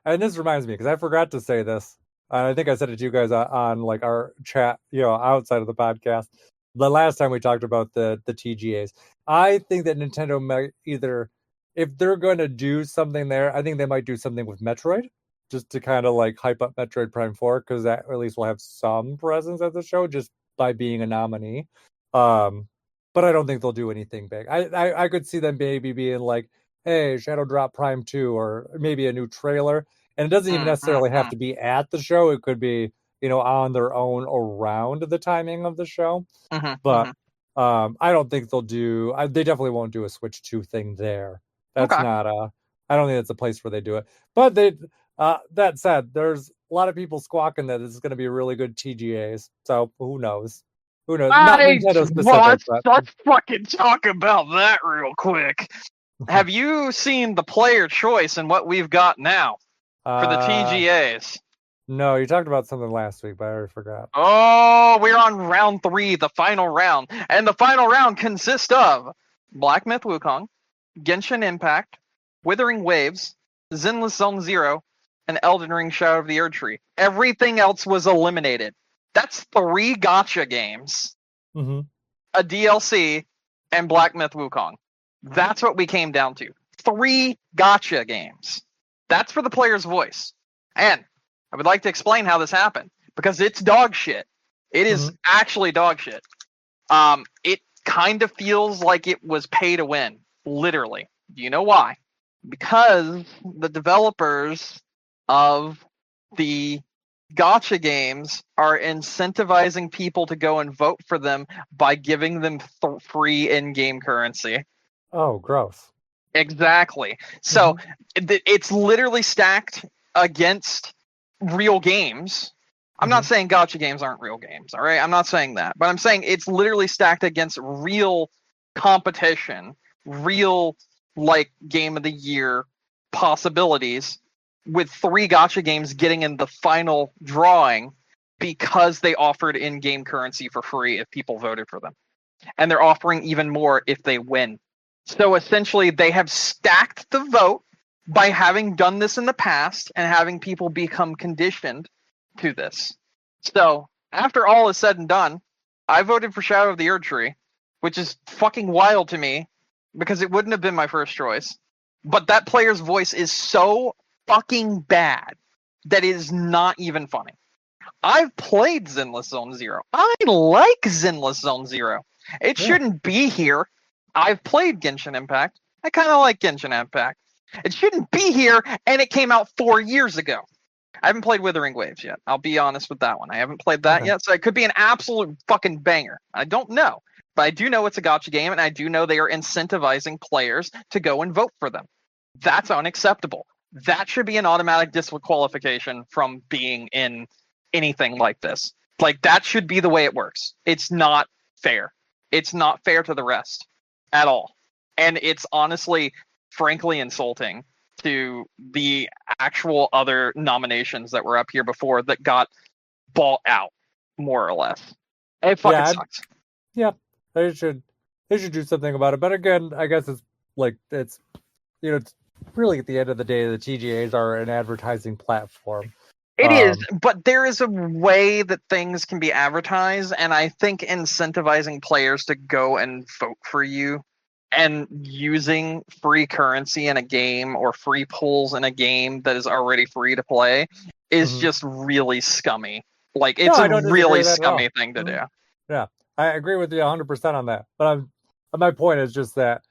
and this reminds me because I forgot to say this. I think I said it to you guys on like our chat, outside of the podcast. The last time we talked about the TGAs, I think that Nintendo might either, if they're going to do something there, I think they might do something with Metroid, just to kind of like hype up Metroid Prime 4, because that at least will have some presence at the show just by being a nominee. But I don't think they'll do anything big. I could see them maybe being like, hey, Shadow Drop Prime 2, or maybe a new trailer. And it doesn't even necessarily have to be at the show. It could be, on their own around the timing of the show. But I don't think they'll do, they definitely won't do a Switch 2 thing there. That's not I don't think that's a place where they do it. But that said, there's a lot of people squawking that this is going to be really good TGAs. So who knows? Not Nintendo specific. Let's fucking talk about that real quick. Have you seen the player choice and what we've got now for the TGAs? No, you talked about something last week, but I already forgot. Oh, we're on round 3, the final round. And the final round consists of Black Myth Wukong, Genshin Impact, Withering Waves, Zenless Zone Zero, and Elden Ring Shadow of the Erdtree. Everything else was eliminated. That's 3 gacha games, a DLC, and Black Myth Wukong. That's what we came down to. 3 gacha games. That's for the player's voice. And I would like to explain how this happened because it's dog shit. It is Mhm. actually dog shit. It kind of feels like it was pay to win, literally. Do you know why? Because the developers of the gotcha games are incentivizing people to go and vote for them by giving them free in-game currency. Oh, gross. Exactly. So Mhm. it's literally stacked against real games. I'm not Mhm. saying gotcha games aren't real games, all right? I'm not saying that. But I'm saying it's literally stacked against real competition, real like game of the year possibilities with 3 gotcha games getting in the final drawing because they offered in-game currency for free if people voted for them. And they're offering even more if they win. So essentially, they have stacked the vote by having done this in the past and having people become conditioned to this. So after all is said and done, I voted for Shadow of the Erd Tree, which is fucking wild to me because it wouldn't have been my first choice. But that player's voice is so fucking bad that it is not even funny. I've played Zenless Zone Zero. I like Zenless Zone Zero. It Yeah. shouldn't be here. I've played Genshin Impact. I kind of like Genshin Impact. It shouldn't be here, and it came out 4 years ago. I haven't played Withering Waves yet. I'll be honest with that one. I haven't played that Okay. yet, so it could be an absolute fucking banger. I don't know. But I do know it's a gotcha game, and I do know they are incentivizing players to go and vote for them. That's unacceptable. That should be an automatic disqualification from being in anything like this. Like, that should be the way it works. It's not fair. It's not fair to the rest at all. And it's honestly, frankly insulting to the actual other nominations that were up here before that got bought out, more or less. It fucking Yeah. sucks. Yeah. They should. They should do something about it. But again, I guess it's like it's it's really at the end of the day, the TGAs are an advertising platform. It is, Um. but there is a way that things can be advertised, and I think incentivizing players to go and vote for you and using free currency in a game or free pulls in a game that is already free to play is Mhm. just really scummy. Like, No, it's a I don't disagree really with that at all. scummy thing to do. Mhm. Yeah, I agree with you 100% on that. But my point is just that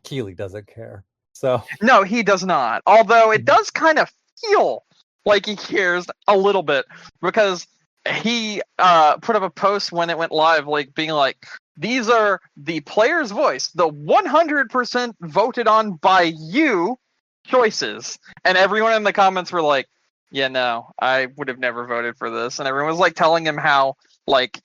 Keeley doesn't care. So. No, he does not. Although it Mhm. does kind of feel like he cares a little bit because he put up a post when it went live, like being like, "These are the player's voice, the 100% voted on by you choices," and everyone in the comments were like, "Yeah, no, I would have never voted for this," and everyone was like telling him how like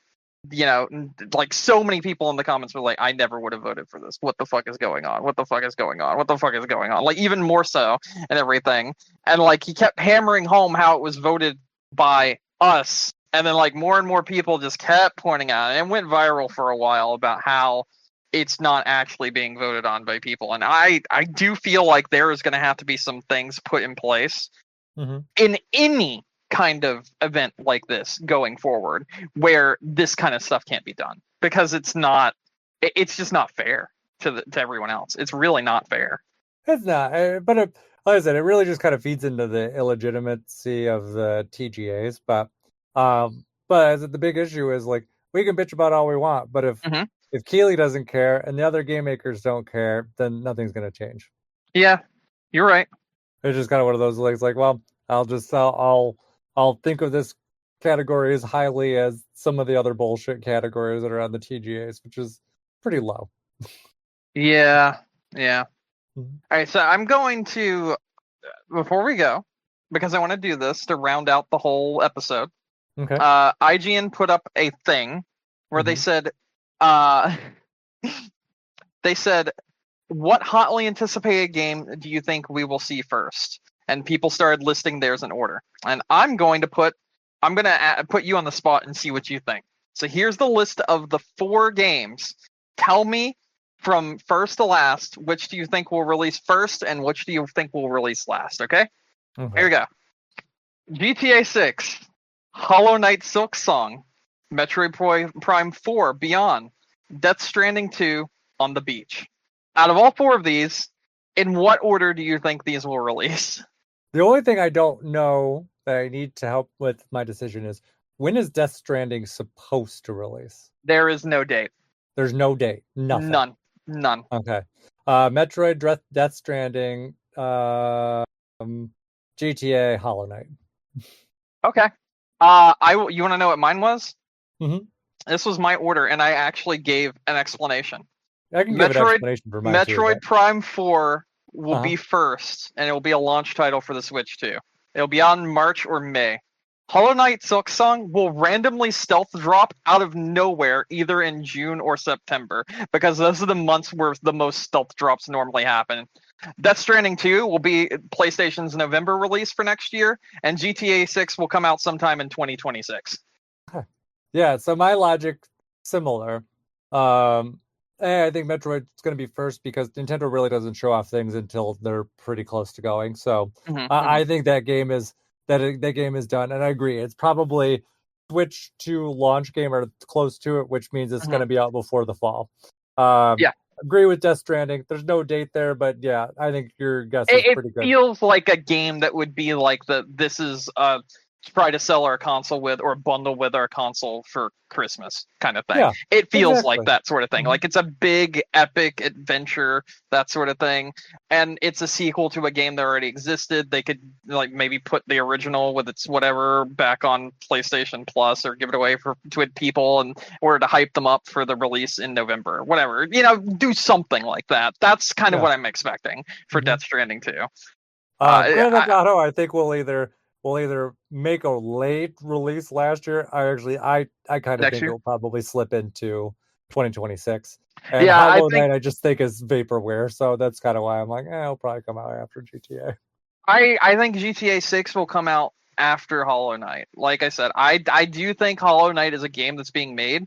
like so many people in the comments were like, I never would have voted for this. What the fuck is going on? What the fuck is going on? What the fuck is going on? Like, even more so and everything. And like, he kept hammering home how it was voted by us. And then like more and more people just kept pointing out it and went viral for a while about how it's not actually being voted on by people. And I do feel like there is going to have to be some things put in place Mhm. in any kind of event like this going forward where this kind of stuff can't be done because it's just not fair to everyone else. It's really not fair. It's not, but like I said, it really just kind of feeds into the illegitimacy of the TGAs. But the big issue is like we can bitch about all we want, but Hmm. if Keeley doesn't care and the other game makers don't care, then nothing's going to change. Yeah, you're right. It's just kind of one of those like, well, I'll think of this category as highly as some of the other bullshit categories that are on the TGAs, which is pretty low. Yeah, yeah. Mhm. All right, so I'm going to, before we go, because I want to do this to round out the whole episode. Okay. IGN put up a thing where Hmm. uh, they said, what hotly anticipated game do you think we will see first? And people started listing theirs in order. And I'm going to put you on the spot and see what you think. So here's the list of the 4 games. Tell me from first to last, which do you think will release first and which do you think will release last, okay? Okay. Here we go. GTA 6, Hollow Knight Silksong, Metroid Prime 4 Beyond, Death Stranding 2, On the Beach. Out of all 4 of these, in what order do you think these will release? The only thing I don't know that I need to help with my decision is, when is Death Stranding supposed to release? There is no date. There's no date. Nothing. None. Okay. Metroid, Death Stranding, GTA, Hollow Knight. Okay. You want to know what mine was? Mm-hmm. This was my order, and I actually gave an explanation. I can give an explanation for mine too. Metroid Prime 4 will Uh-huh. be first, and it will be a launch title for the Switch too. It'll be on March or May. Hollow Knight Silksong will randomly stealth drop out of nowhere either in June or September, because those are the months where the most stealth drops normally happen. Death Stranding 2 will be PlayStation's November release for next year, and GTA 6 will come out sometime in 2026. Yeah, so my logic similar. I think Metroid's going to be first because Nintendo really doesn't show off things until they're pretty close to going. So I think that game is done, and I agree. It's probably Switch to launch game or close to it, which means it's going to be out before the fall. Yeah. Agree with Death Stranding. There's no date there, but yeah, I think your guess is pretty good. It feels like a game that would be like this is try to sell our console with or bundle with our console for Christmas kind of thing. Yeah, it feels exactly. like that sort of thing. Mm-hmm. Like it's a big epic adventure, that sort of thing. And it's a sequel to a game that already existed. They could like maybe put the original with its whatever back on PlayStation Plus or give it away to people in order to hype them up for the release in November. Whatever. Do something like that. That's kind of what I'm expecting for Death Stranding 2. Grand Theft Auto, I think will either make a late release last year. I kind of think it'll probably slip into 2026. And Hollow Knight, I just think is vaporware, so that's kind of why I'm like, it'll probably come out after GTA. I think GTA 6 will come out after Hollow Knight. Like I said, I do think Hollow Knight is a game that's being made.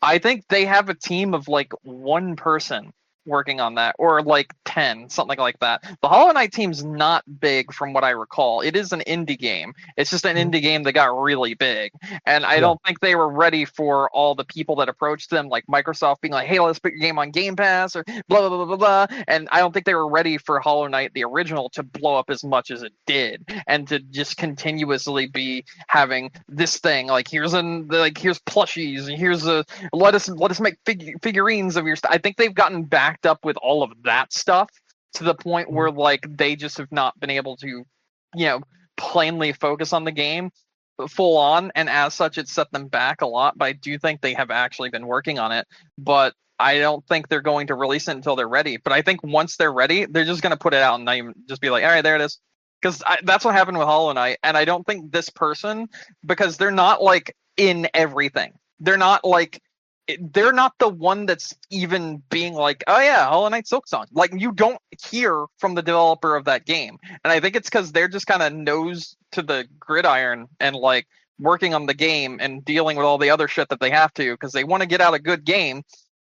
I think they have a team of like one person working on that, or like 10, something like that. The Hollow Knight team's not big from what I recall. It is an indie game. It's just an indie game that got really big, and I don't think they were ready for all the people that approached them, like Microsoft being like, hey, let's put your game on Game Pass or blah blah blah blah blah. And I don't think they were ready for Hollow Knight the original to blow up as much as it did, and to just continuously be having this thing like here's plushies and here's let us make figurines of your stuff. I think they've gotten backed up with all of that stuff to the point where like they just have not been able to plainly focus on the game full on, and as such it set them back a lot. But I do think they have actually been working on it, but I don't think they're going to release it until they're ready. But I think once they're ready, they're just going to put it out and not even just be like, all right, there it is. Because that's what happened with Hollow Knight. And I don't think this person, because they're not like in everything, they're not the one that's even being like, oh yeah, Hollow Knight Silksong. Like you don't hear from the developer of that game. And I think it's because they're just kind of nose to the gridiron and like working on the game and dealing with all the other shit that they have to, because they want to get out a good game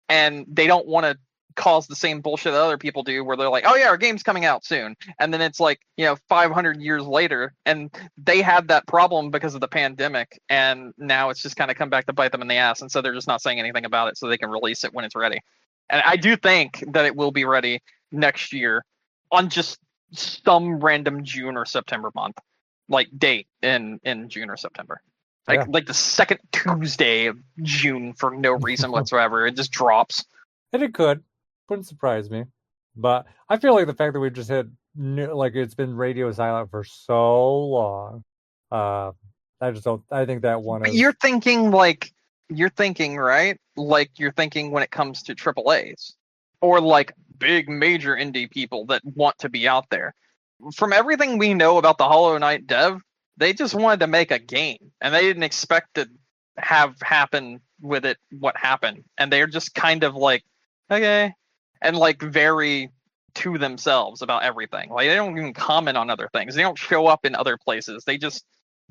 and they don't want to cause the same bullshit that other people do where they're like, oh yeah, our game's coming out soon, and then it's like 500 years later, and they had that problem because of the pandemic, and now it's just kind of come back to bite them in the ass, and so they're just not saying anything about it so they can release it when it's ready. And I do think that it will be ready next year on just some random June or September month, like date in June or September, like the second Tuesday of June for no reason whatsoever. It just drops. And it wouldn't surprise me, but I feel like the fact that we've just had it's been radio silent for so long, I think that one But is... you're thinking right, like you're thinking when it comes to AAAs or like big major indie people that want to be out there. From everything we know about the Hollow Knight dev, they just wanted to make a game, and they didn't expect to have happen with it what happened, and they're just kind of like, okay, and like very to themselves about everything. Like they don't even comment on other things. They don't show up in other places. They just,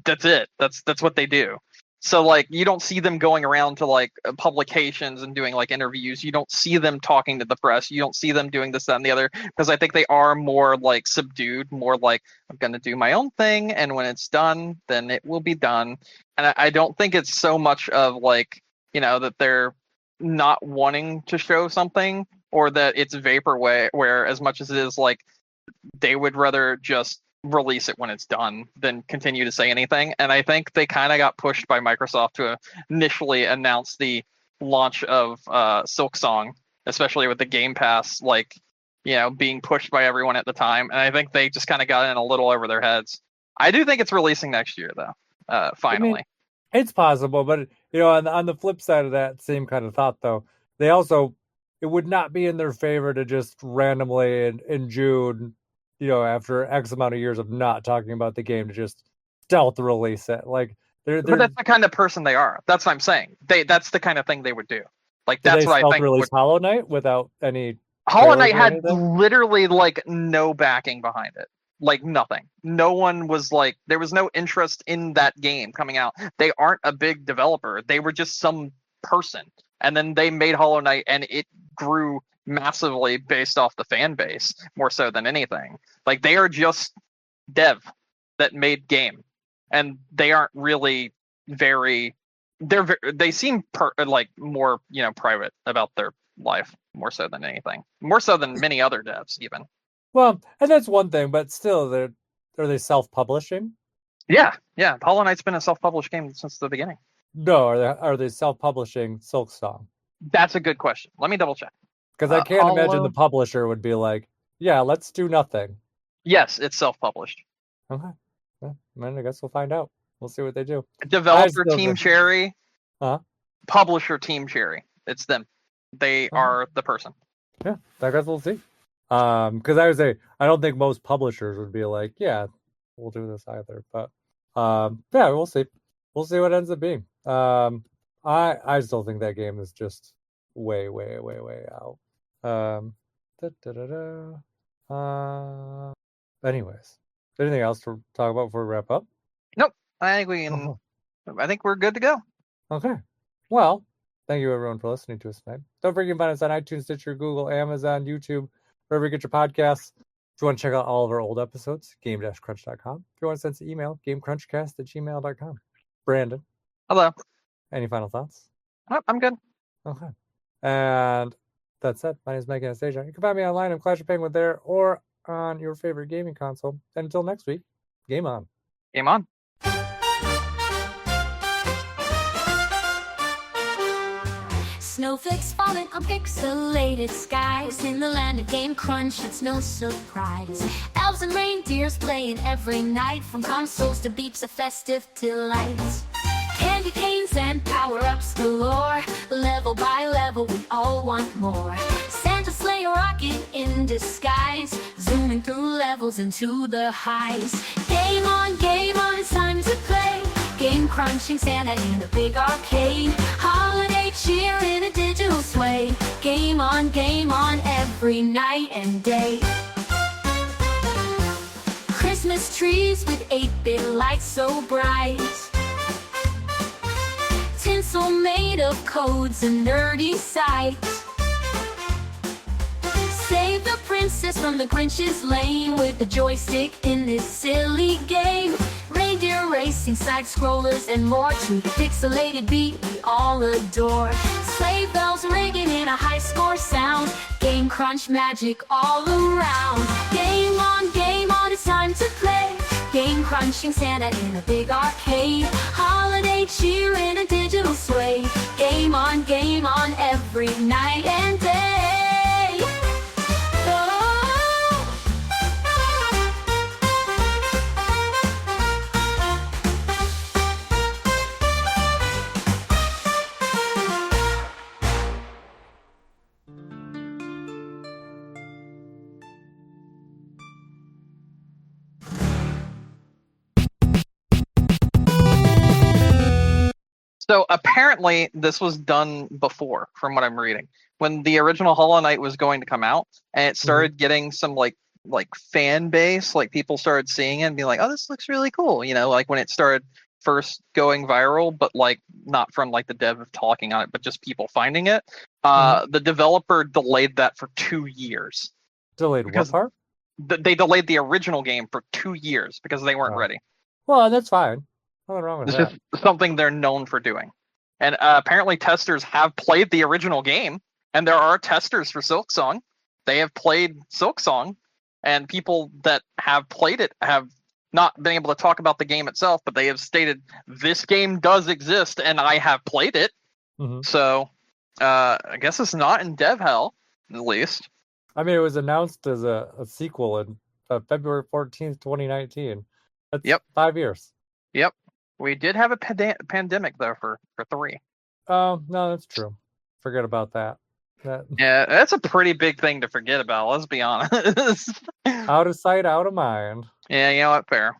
that's it. That's what they do. So like you don't see them going around to like publications and doing like interviews. You don't see them talking to the press. You don't see them doing this, that, and the other, because I think they are more like subdued, more like, I'm gonna do my own thing, and when it's done, then it will be done. And I don't think it's so much of like, that they're not wanting to show something, or that it's vaporware, where as much as it is like they would rather just release it when it's done than continue to say anything. And I think they kind of got pushed by Microsoft to initially announce the launch of Silksong, especially with the Game Pass, like, being pushed by everyone at the time. And I think they just kind of got in a little over their heads. I do think it's releasing next year, though. Finally. I mean, it's possible, but on the flip side of that same kind of thought, though, it would not be in their favor to just randomly in June, after X amount of years of not talking about the game, to just stealth release it. Like But that's the kind of person they are. That's what I'm saying. That's the kind of thing they would do. Like, did that's they what I stealth think. release Hollow Knight without any? Hollow trailers Knight or had anything? literally like no backing behind it. Like nothing. No one was like, there was no interest in that game coming out. They aren't a big developer. They were just some person. And then they made Hollow Knight, and it grew massively based off the fan base more so than anything. Like, they are just dev that made game, and they aren't really they seem like more private about their life, more so than anything, more so than many other devs even. Well, and that's one thing, but still, are they self-publishing? Yeah, Hollow Knight's been a self-published game since the beginning. No, are they self-publishing Silksong? That's a good question. Let me double check. Because I can't imagine the publisher would be like, yeah, let's do nothing. Yes, it's self-published. Okay. Well, I guess we'll find out. We'll see what they do. Developer Team Cherry. Huh? Publisher Team Cherry. It's them. They are the person. Yeah, I guess we'll see. Because I would say, I don't think most publishers would be like, yeah, we'll do this either. But yeah, we'll see. We'll see what ends up being. I still think that game is just way, way, way, way out. Anyways, anything else to talk about before we wrap up? Nope. I think we can. I think we're good to go. Okay. Well, thank you everyone for listening to us tonight. Don't forget to find us on iTunes, Stitcher, Google, Amazon, YouTube, wherever you get your podcasts. If you want to check out all of our old episodes, game-crunch.com. If you want to send us an email, gamecrunchcast@gmail.com. Brandon. Hello. Any final thoughts? Oh, I'm good. Okay. And that's it. My name is Mike Anastasia. You can find me online on Clash of Penguin there or on your favorite gaming console. And until next week, game on. Game on. Snowflakes falling on pixelated skies. In the land of Game Crunch, it's no surprise. Elves and reindeers playing every night, from consoles to beeps of festive delights. Candy canes and power-ups galore. Level by level, we all want more. Santa sleigh, a rocket in disguise, zooming through levels into the highs. Game on, it's time to play. Game crunching Santa in a big arcade. Holiday cheer in a digital sway. Game on every night and day. Christmas trees with 8-bit lights so bright. Tinsel made of codes, a nerdy sight. Save the princess from the Grinch's lane with the joystick in this silly game. Reindeer racing, side scrollers, and more to the pixelated beat we all adore. Sleigh bells ringing in a high score sound. Game Crunch magic all around. Game on, it's time to play. Game crunching Santa in a big arcade. Holiday cheer in a digital sway. Game on every night and day. So apparently this was done before, from what I'm reading. When the original Hollow Knight was going to come out, and it started getting some like fan base, like people started seeing it and being like, "Oh, this looks really cool," like when it started first going viral, but like not from like the dev talking on it, but just people finding it. The developer delayed that for 2 years. Delayed what part? They delayed the original game for 2 years because they weren't ready. Well, that's fine. Nothing wrong with This that. is something they're known for doing. And apparently testers have played the original game, and there are testers for Silksong. They have played Silksong, and people that have played it have not been able to talk about the game itself, but they have stated this game does exist and I have played it. Mm-hmm. So I guess it's not in dev hell, at least. I mean, it was announced as a sequel in February 14th, 2019. That's 5 years. Yep. We did have a pandemic, though, for 3. Oh, no, that's true. Forget about that. Yeah, that's a pretty big thing to forget about, let's be honest. Out of sight, out of mind. Yeah, you know what? Fair.